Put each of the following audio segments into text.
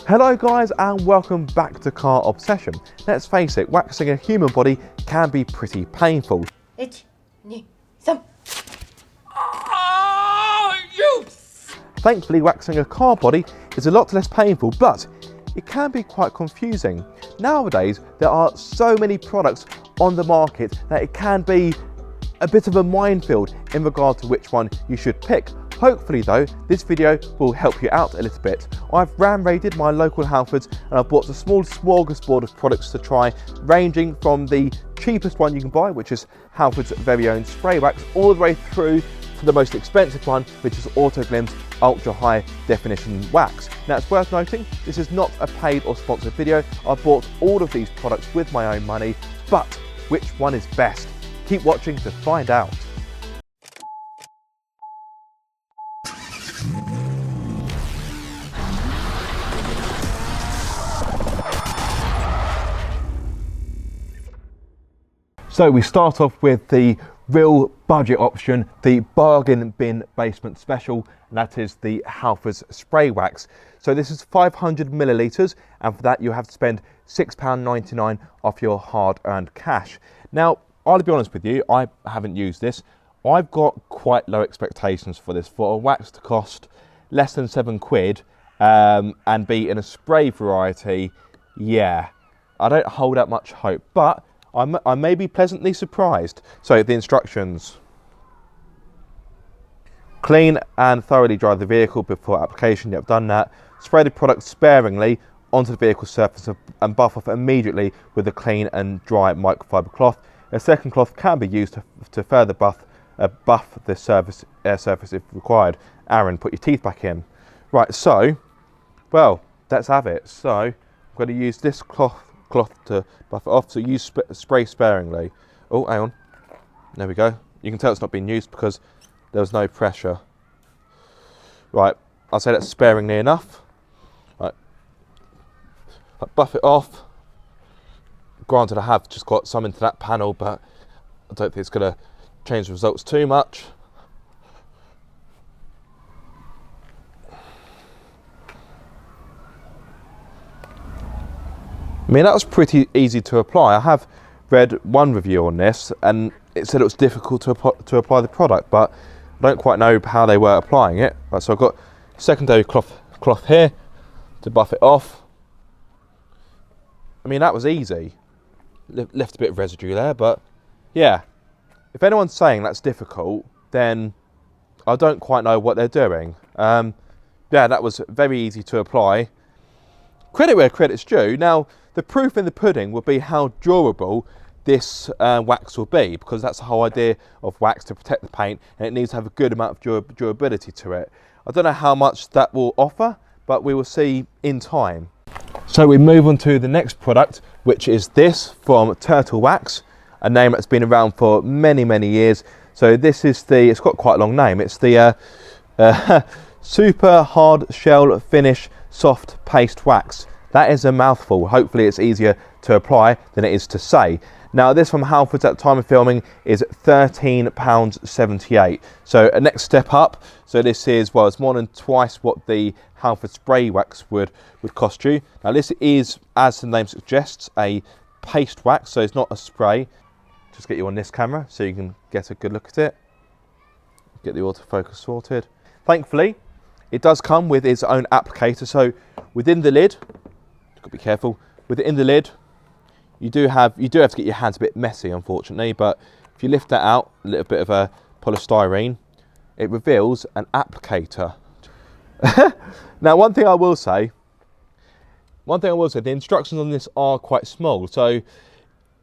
Hello guys and welcome back to Car Obsession. Let's face it, waxing a human body can be pretty painful. 1, 2, 3. Thankfully, waxing a car body is a lot less painful, but it can be quite confusing. Nowadays, there are so many products on the market that it can be a bit of a minefield in regard to which one you should pick. Hopefully though, this video will help you out a little bit. I've raided my local Halfords and I've bought a small smorgasbord of products to try, ranging from the cheapest one you can buy, which is Halfords' very own spray wax, all the way through to the most expensive one, which is Autoglym's ultra high definition wax. Now it's worth noting, this is not a paid or sponsored video. I bought all of these products with my own money, but which one is best? Keep watching to find out. So we start off with the real budget option, the bargain bin basement special, and that is the Halfords spray wax. So this is 500 millilitres, and for that you have to spend £6.99 off your hard-earned cash. Now, I'll be honest with you, I haven't used this. I've got quite low expectations for this. For a wax to cost less than £7 and be in a spray variety, yeah, I don't hold out much hope, but I may be pleasantly surprised. So the instructions: clean and thoroughly dry the vehicle before application. You've done that. Spray the product sparingly onto the vehicle surface and buff off immediately with a clean and dry microfiber cloth. A second cloth can be used to further buff the air surface if required. Aaron, put your teeth back in. Right, so, well, let's have it. So I'm going to use this cloth to buff it off, so use spray sparingly. Oh, hang on, there we go. You can tell it's not being used because there was no pressure. Right, I'll say that's sparingly enough. Right, buff it off. Granted, I have just got some into that panel, but I don't think it's going to change the results too much. I mean, that was pretty easy to apply. I have read one review on this and it said it was difficult to apply the product, but I don't quite know how they were applying it. Right, so I've got secondary cloth here to buff it off. I mean, that was easy. Left a bit of residue there, but yeah. If anyone's saying that's difficult, then I don't quite know what they're doing. Yeah, that was very easy to apply. Credit where credit's due. Now, the proof in the pudding will be how durable this wax will be, because that's the whole idea of wax, to protect the paint, and it needs to have a good amount of durability to it. I don't know how much that will offer, but we will see in time. So we move on to the next product, which is this from Turtle Wax, a name that's been around for many, many years. So this is it's got quite a long name. It's the Super Hard Shell Finish Soft Paste Wax. That is a mouthful. Hopefully it's easier to apply than it is to say. Now this from Halfords at the time of filming is £13.78. So a next step up. So this is, well, it's more than twice what the Halfords spray wax would cost you. Now this is, as the name suggests, a paste wax, so it's not a spray. Just get you on this camera so you can get a good look at it. Get the autofocus sorted. Thankfully, it does come with its own applicator. So within the lid, got to be careful. Within the lid, you do have to get your hands a bit messy, unfortunately. But if you lift that out, a little bit of a polystyrene, it reveals an applicator. Now, one thing I will say, the instructions on this are quite small. So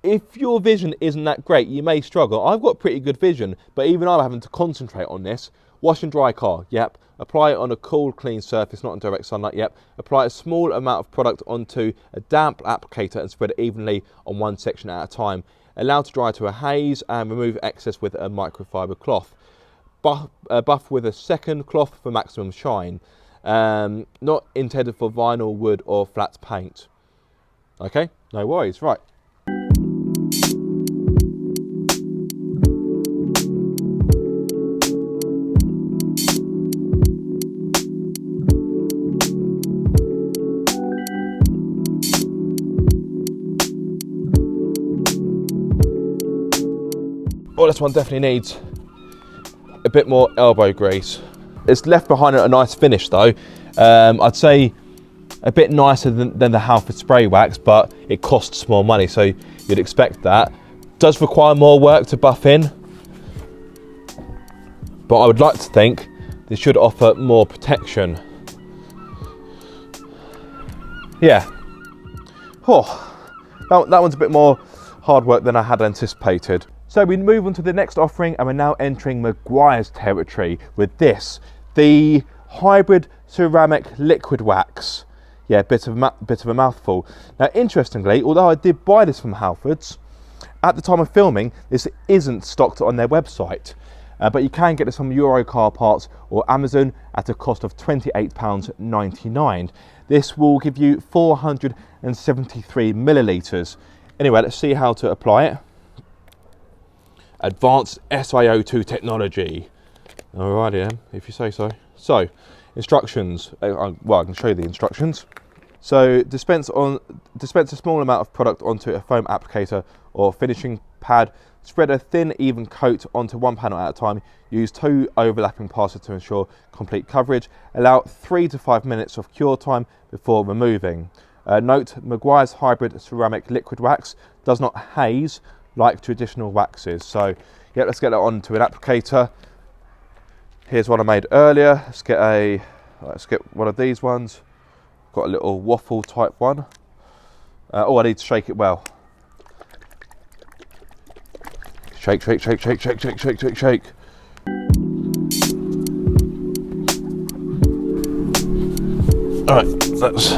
if your vision isn't that great, you may struggle. I've got pretty good vision, but even I'm having to concentrate on this. Wash and dry car, yep. Apply it on a cool, clean surface, not in direct sunlight, yep. Apply a small amount of product onto a damp applicator and spread it evenly on one section at a time. Allow to dry to a haze and remove excess with a microfiber cloth. Buff with a second cloth for maximum shine. Not intended for vinyl, wood or flat paint. Okay, no worries, right. Oh, this one definitely needs a bit more elbow grease. It's left behind a nice finish though. I'd say a bit nicer than the Halfords spray wax, but it costs more money, so you'd expect that. Does require more work to buff in, but I would like to think this should offer more protection. Yeah. Oh, that one's a bit more hard work than I had anticipated. So we move on to the next offering, and we're now entering Meguiar's territory with this, the hybrid ceramic liquid wax. Yeah, bit of a mouthful. Now, interestingly, although I did buy this from Halfords, at the time of filming, this isn't stocked on their website. But you can get this from Eurocar Parts or Amazon at a cost of £28.99. This will give you 473 millilitres. Anyway, let's see how to apply it. Advanced SiO2 technology. Alrighty then, if you say so. So, instructions. Well, I can show you the instructions. So, dispense a small amount of product onto a foam applicator or finishing pad. Spread a thin, even coat onto one panel at a time. Use 2 overlapping passes to ensure complete coverage. Allow 3 to 5 minutes of cure time before removing. Note, Meguiar's hybrid ceramic liquid wax does not haze like traditional waxes. So, yeah, let's get that onto an applicator. Here's one I made earlier. Let's get one of these ones. Got a little waffle type one. Oh, I need to shake it well. Shake, shake, shake, shake, shake, shake, shake, shake, shake. All right, that's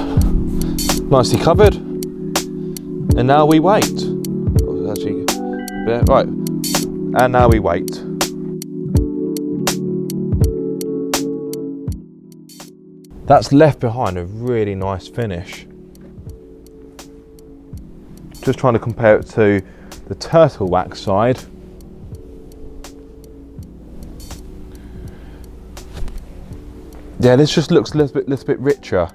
nicely covered. And now we wait. Oh, actually, yeah, right. And now we wait. That's left behind a really nice finish. Just trying to compare it to the turtle wax side. Yeah, this just looks a little bit richer.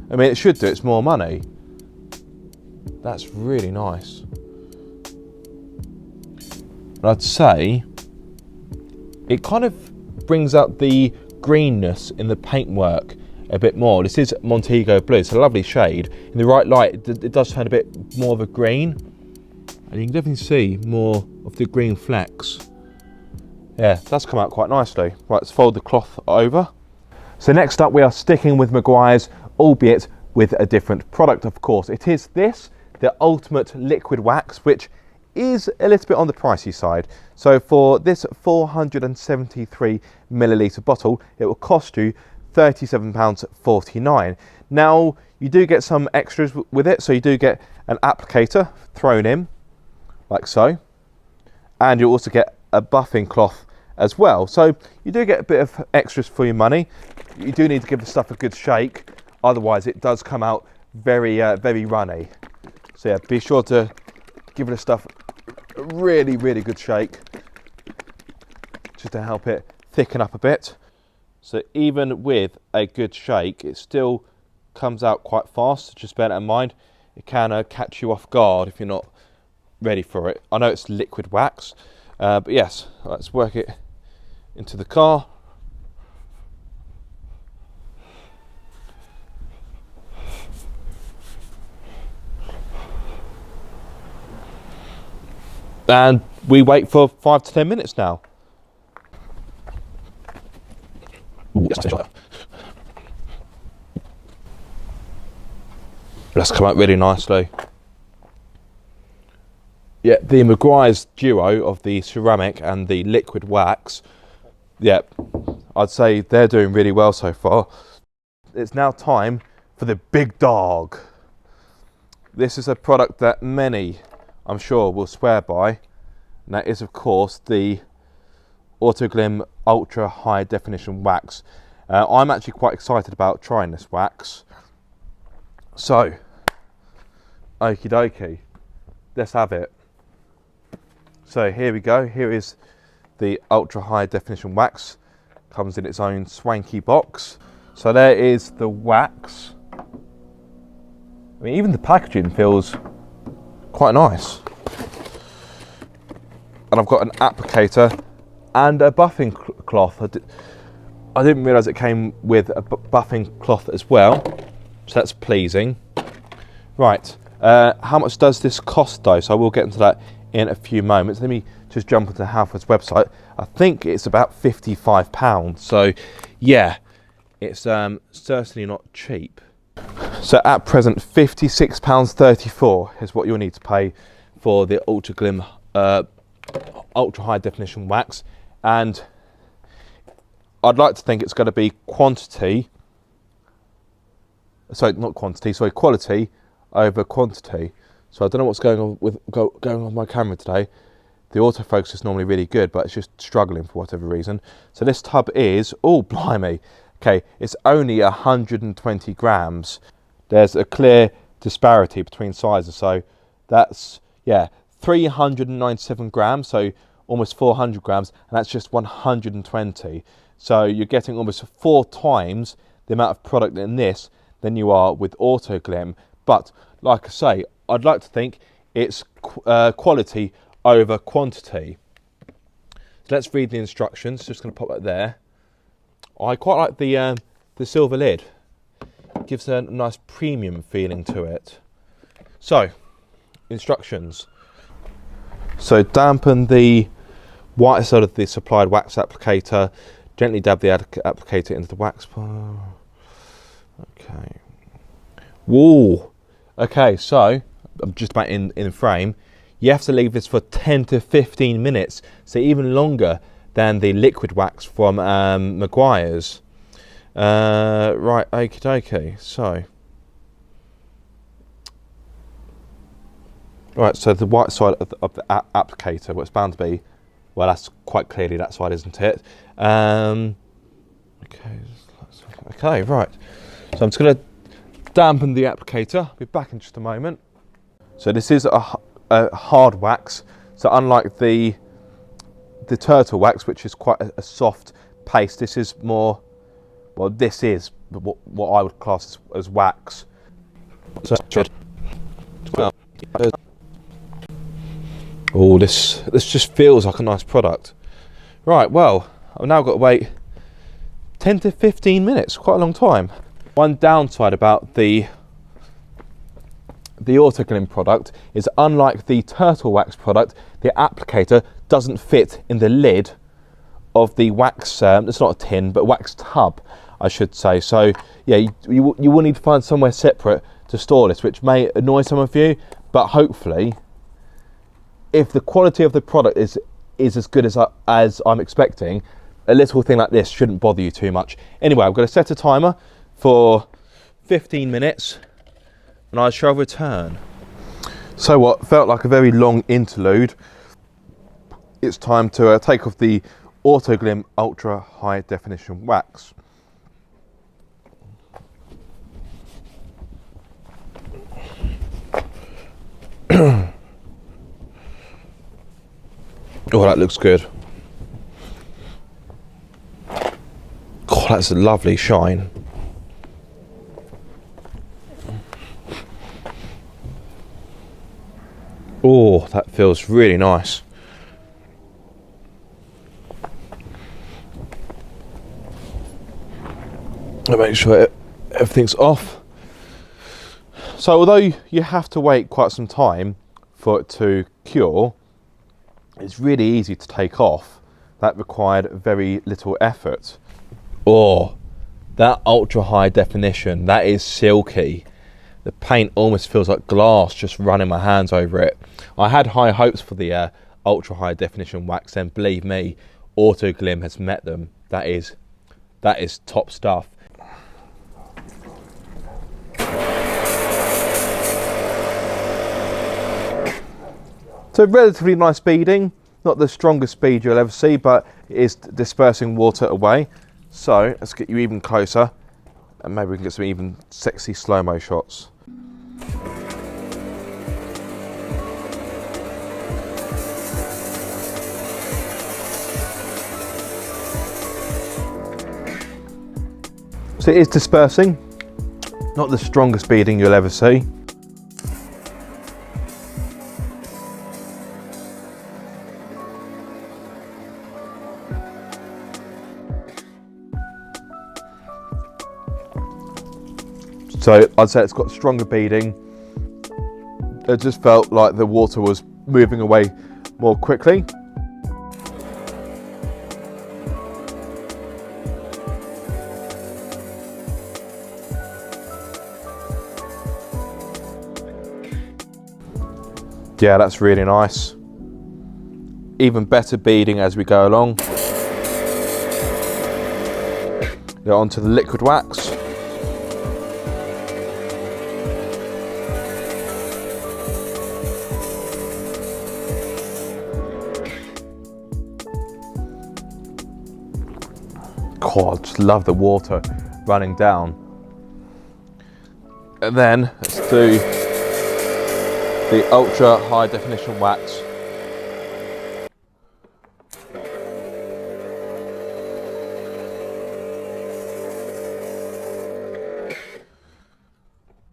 I mean, it should do, it's more money. That's really nice. And I'd say it kind of brings out the greenness in the paintwork a bit more. This is Montego Blue, it's a lovely shade. In the right light, it does turn a bit more of a green. And you can definitely see more of the green flecks. Yeah, that's come out quite nicely. Right, let's fold the cloth over. So next up, we are sticking with Meguiar's, albeit with a different product, of course. It is this, the Ultimate Liquid Wax, which is a little bit on the pricey side. So for this 473 millilitre bottle, it will cost you £37.49. Now, you do get some extras with it. So you do get an applicator thrown in, like so. And you also get a buffing cloth as well. So you do get a bit of extras for your money. You do need to give the stuff a good shake, otherwise it does come out very runny. So yeah, be sure to give the stuff a really good shake, just to help it thicken up a bit. So even with a good shake, it still comes out quite fast. Just bear that in mind. It can catch you off guard if you're not ready for it. I know it's liquid wax, but yes, let's work it into the car. And we wait for 5 to 10 minutes now. Ooh, that's come out really nicely. Yeah, the Meguiar's duo of the ceramic and the liquid wax, yeah, I'd say they're doing really well so far. It's now time for the big dog. This is a product that many, I'm sure, will swear by, and that is, of course, the Autoglym Ultra High Definition Wax. I'm actually quite excited about trying this wax. So, okie dokie, let's have it. So here we go. Here is the Ultra High Definition Wax. Comes in its own swanky box. So there is the wax. I mean, even the packaging feels quite nice. and I've got an applicator and a buffing cloth. I didn't realise it came with a buffing cloth as well, so that's pleasing. Right, how much does this cost though? So I will get into that in a few moments. Let me just jump onto the Halfords website. I think it's about £55, so yeah, it's certainly not cheap. So at present, £56.34 is what you'll need to pay for the Autoglym ultra high definition wax, and I'd like to think it's going to be quality over quantity. So I don't know what's going on with my camera today. The autofocus is normally really good, but it's just struggling for whatever reason. So this tub is, oh blimey, okay, it's only 120 grams. There's a clear disparity between sizes. So that's, yeah, 397 grams, so almost 400 grams, and that's just 120. So you're getting almost 4 times the amount of product in this than you are with Autoglym. But like I say, I'd like to think it's quality over quantity. So let's read the instructions. Just going to pop that there. I quite like the silver lid. It gives a nice premium feeling to it. So, instructions. So dampen the white side of the supplied wax applicator. Gently dab the applicator into the wax bar. Okay. Whoa. Okay, so I'm just about in frame. You have to leave this for 10 to 15 minutes, so even longer than the liquid wax from Meguiar's. Right, okie dokie. So, right, so the white side of the applicator, well, it's bound to be, well, that's quite clearly that side, isn't it? Okay, right. So I'm just going to dampen the applicator. I'll be back in just a moment. So this is a hard wax. So unlike the turtle wax, which is quite a soft paste, this is more, well, this is what I would class as wax. Oh, this just feels like a nice product. Right, well, I've now got to wait 10 to 15 minutes, quite a long time. One downside about the Autoglym product is, unlike the turtle wax product, the applicator doesn't fit in the lid of the wax, it's not a tin, but wax tub, I should say. So yeah, you will need to find somewhere separate to store this, which may annoy some of you, but hopefully, if the quality of the product is as good as I'm expecting, a little thing like this shouldn't bother you too much. Anyway, I'm going to set a timer for 15 minutes and I shall return. So what felt like a very long interlude, it's time to take off the Autoglym ultra high definition wax. Oh, that looks good. God, that's a lovely shine. Oh, that feels really nice. I'll make sure everything's off. So although you have to wait quite some time for it to cure, it's really easy to take off. That required very little effort. Oh, that ultra high definition, that is silky. The paint almost feels like glass just running my hands over it. I had high hopes for the ultra high definition wax, and believe me, Autoglym has met them. That is top stuff. So relatively nice beading, not the strongest speed you'll ever see, but it is dispersing water away. So let's get you even closer and maybe we can get some even sexy slow-mo shots. So it is dispersing, not the strongest beading you'll ever see. So I'd say it's got stronger beading. It just felt like the water was moving away more quickly. Yeah, that's really nice. Even better beading as we go along. Go onto the liquid wax. God, I just love the water running down. And then let's do the ultra high definition wax.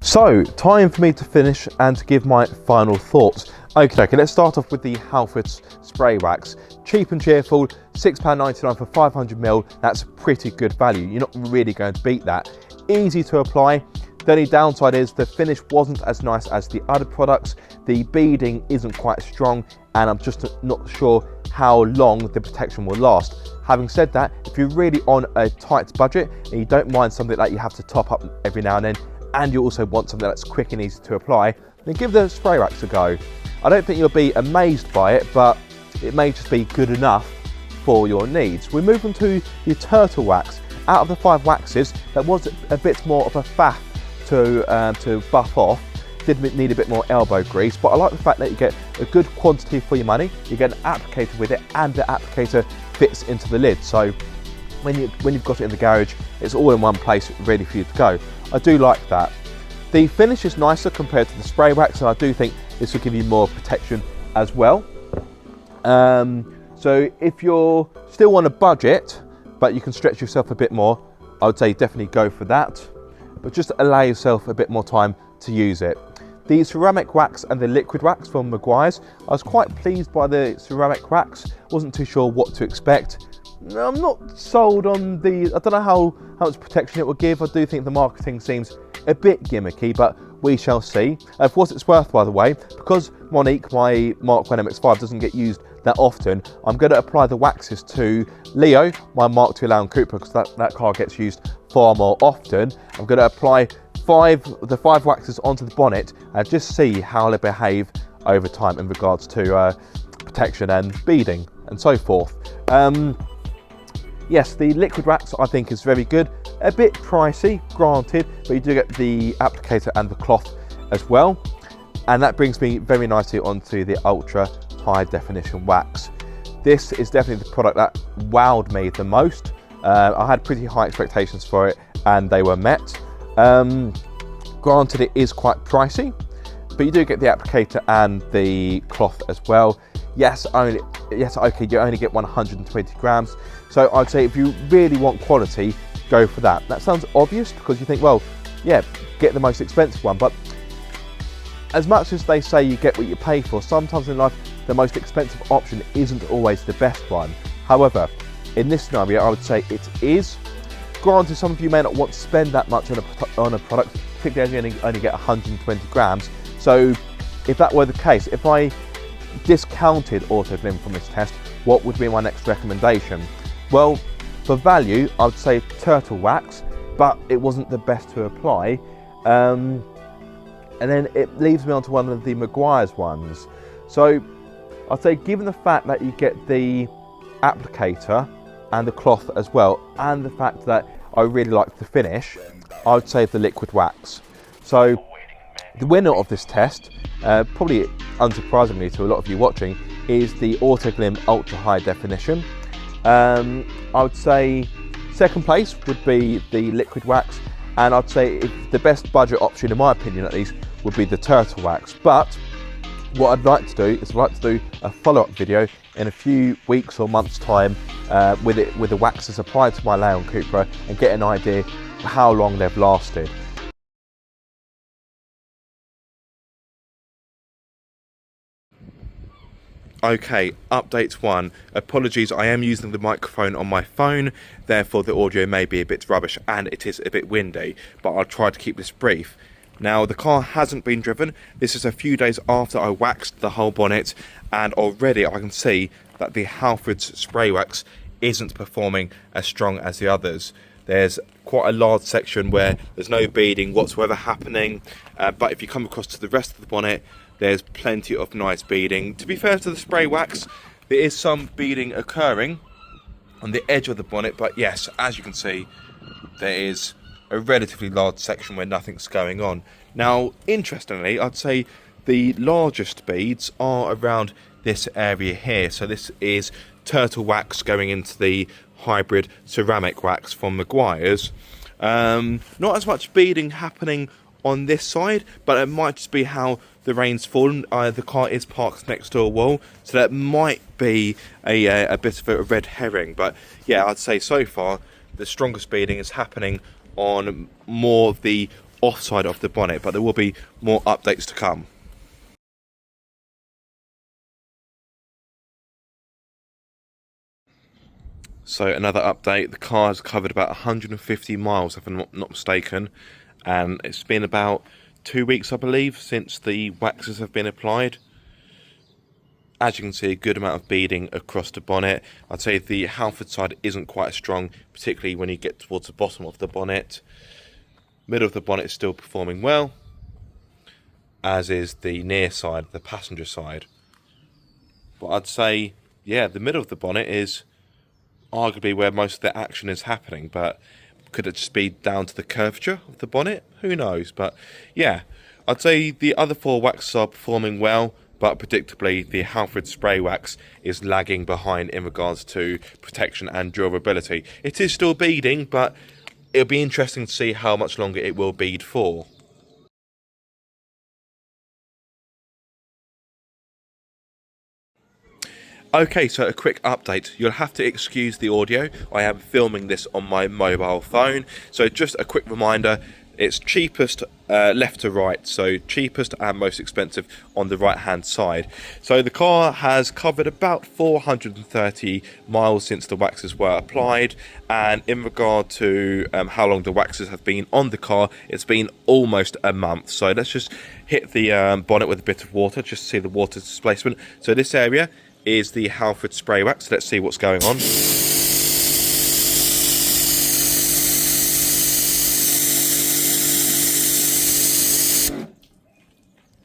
So, time for me to finish and to give my final thoughts. Okay, let's start off with the Halfords spray wax. Cheap and cheerful, £6.99 for 500ml. That's pretty good value. You're not really going to beat that. Easy to apply. The only downside is the finish wasn't as nice as the other products. The beading isn't quite strong, and I'm just not sure how long the protection will last. Having said that, if you're really on a tight budget and you don't mind something that you have to top up every now and then, and you also want something that's quick and easy to apply, then give the spray wax a go. I don't think you'll be amazed by it, but it may just be good enough for your needs. We move on to the turtle wax. Out of the 5 waxes, that was a bit more of a faff to buff off. Did need a bit more elbow grease, but I like the fact that you get a good quantity for your money. You get an applicator with it, and the applicator fits into the lid. So when you've got it in the garage, it's all in one place, ready for you to go. I do like that. The finish is nicer compared to the spray wax, and I do think this will give you more protection as well. So if you're still on a budget, but you can stretch yourself a bit more, I would say definitely go for that. But just allow yourself a bit more time to use it. The ceramic wax and the liquid wax from Meguiar's, I was quite pleased by the ceramic wax. Wasn't too sure what to expect. I'm not sold on the, I don't know how much protection it will give. I do think the marketing seems a bit gimmicky, but we shall see. For what it's worth, by the way, because Monique, my Mark 1 MX-5, doesn't get used that often, I'm going to apply the waxes to Leo, my Mark 2 Land Cooper, because that car gets used far more often. I'm going to apply the 5 waxes onto the bonnet and just see how they behave over time in regards to protection and beading and so forth. Yes, the liquid wax I think is very good. A bit pricey, granted, but you do get the applicator and the cloth as well. And that brings me very nicely onto the ultra high definition wax. This is definitely the product that wowed me the most. I had pretty high expectations for it, and they were met. Granted, it is quite pricey, but you do get the applicator and the cloth as well. Yes, okay, you only get 120 grams. So I'd say if you really want quality, go for that. That sounds obvious because you think, well, yeah, get the most expensive one. But as much as they say you get what you pay for, sometimes in life, the most expensive option isn't always the best one. However, in this scenario, I would say it is. Granted, some of you may not want to spend that much on a product, particularly as you only get 120 grams. So if that were the case, if I discounted Autoglym from this test, what would be my next recommendation? Well, for value, I would say turtle wax, but it wasn't the best to apply. And then it leaves me onto one of the Meguiar's ones. So I'd say, given the fact that you get the applicator and the cloth as well, and the fact that I really like the finish, I would say the liquid wax. So the winner of this test, probably unsurprisingly to a lot of you watching, is the Autoglym Ultra High Definition. I would say second place would be the liquid wax, and I'd say the best budget option, in my opinion at least, would be the turtle wax. But what I'd like to do is a follow-up video in a few weeks or months time with the waxes applied to my Land Cooper and get an idea of how long they've lasted. Okay, update 1. Apologies, I am using the microphone on my phone, therefore the audio may be a bit rubbish and it is a bit windy, but I'll try to keep this brief. Now, the car hasn't been driven. This is a few days after I waxed the whole bonnet, and already I can see that the Halfords spray wax isn't performing as strong as the others. There's quite a large section where there's no beading whatsoever happening, but if you come across to the rest of the bonnet, there's plenty of nice beading. To be fair to the spray wax, there is some beading occurring on the edge of the bonnet, but yes, as you can see, there is a relatively large section where nothing's going on. Now, interestingly, I'd say the largest beads are around this area here. So this is turtle wax going into the hybrid ceramic wax from Meguiar's. Not as much beading happening on this side, but it might just be how the rain's fallen. The car is parked next to a wall, so that might be a bit of a red herring. But yeah, I'd say so far the strongest beading is happening on more of the offside of the bonnet, but there will be more updates to come. So another update, the car has covered about 150 miles if I'm not mistaken, and it's been about 2 weeks I believe since the waxes have been applied. As you can see, a good amount of beading across the bonnet. I'd say the Halford side isn't quite as strong, particularly when you get towards the bottom of the bonnet. Middle of the bonnet is still performing well, as is the near side, the passenger side. But I'd say, yeah, the middle of the bonnet is arguably where most of the action is happening, but could it just be down to the curvature of the bonnet? Who knows? But yeah, I'd say the other 4 waxes are performing well, but predictably the Halford spray wax is lagging behind in regards to protection and durability. It is still beading, but it'll be interesting to see how much longer it will bead for. Okay, so a quick update. You'll have to excuse the audio. I am filming this on my mobile phone. So just a quick reminder, it's cheapest left to right. So cheapest and most expensive on the right hand side. So the car has covered about 430 miles since the waxes were applied. And in regard to how long the waxes have been on the car, it's been almost a month. So let's just hit the bonnet with a bit of water, just to see the water displacement. So this area is the Halford spray wax. Let's see what's going on.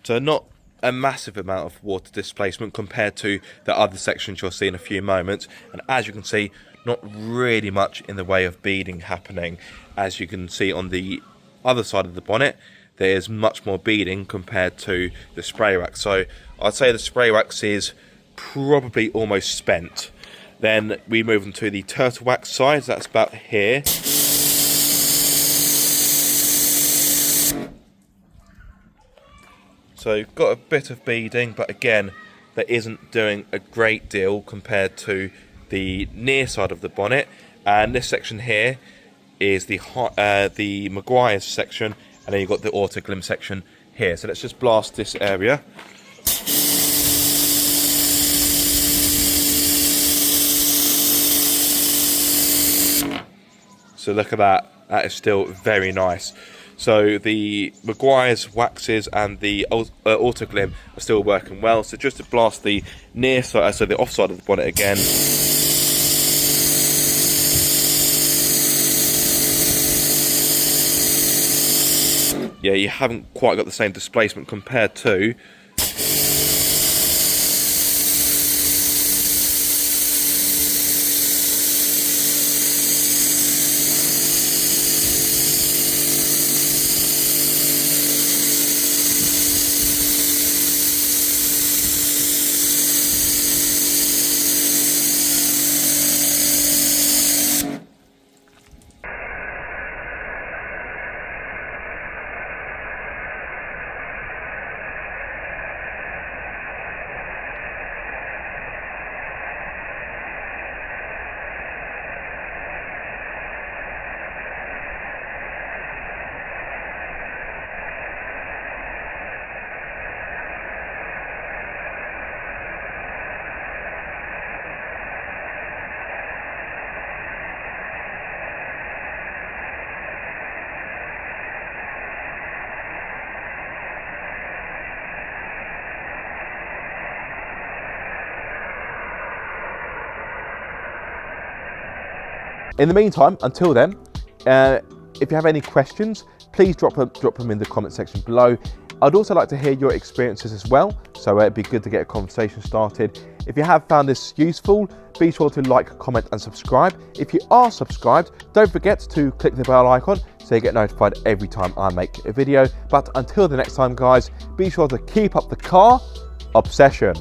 So not a massive amount of water displacement compared to the other sections you'll see in a few moments. And as you can see, not really much in the way of beading happening. As you can see on the other side of the bonnet, there's much more beading compared to the spray wax. So I'd say the spray wax is probably almost spent. Then we move on to the turtle wax side. That's about here. So got a bit of beading, but again, that isn't doing a great deal compared to the near side of the bonnet. And this section here is the Meguiar's section, and then you've got the Autoglym section here. So let's just blast this area. So look at that, that is still very nice. So the Meguiar's waxes and the Autoglym are still working well. So just to blast the near side, so the off side of the bonnet again. Yeah, you haven't quite got the same displacement compared to In the meantime, until then, if you have any questions, please drop them in the comment section below. I'd also like to hear your experiences as well, so it'd be good to get a conversation started. If you have found this useful, be sure to like, comment and subscribe. If you are subscribed, don't forget to click the bell icon so you get notified every time I make a video. But until the next time guys, be sure to keep up the car obsession.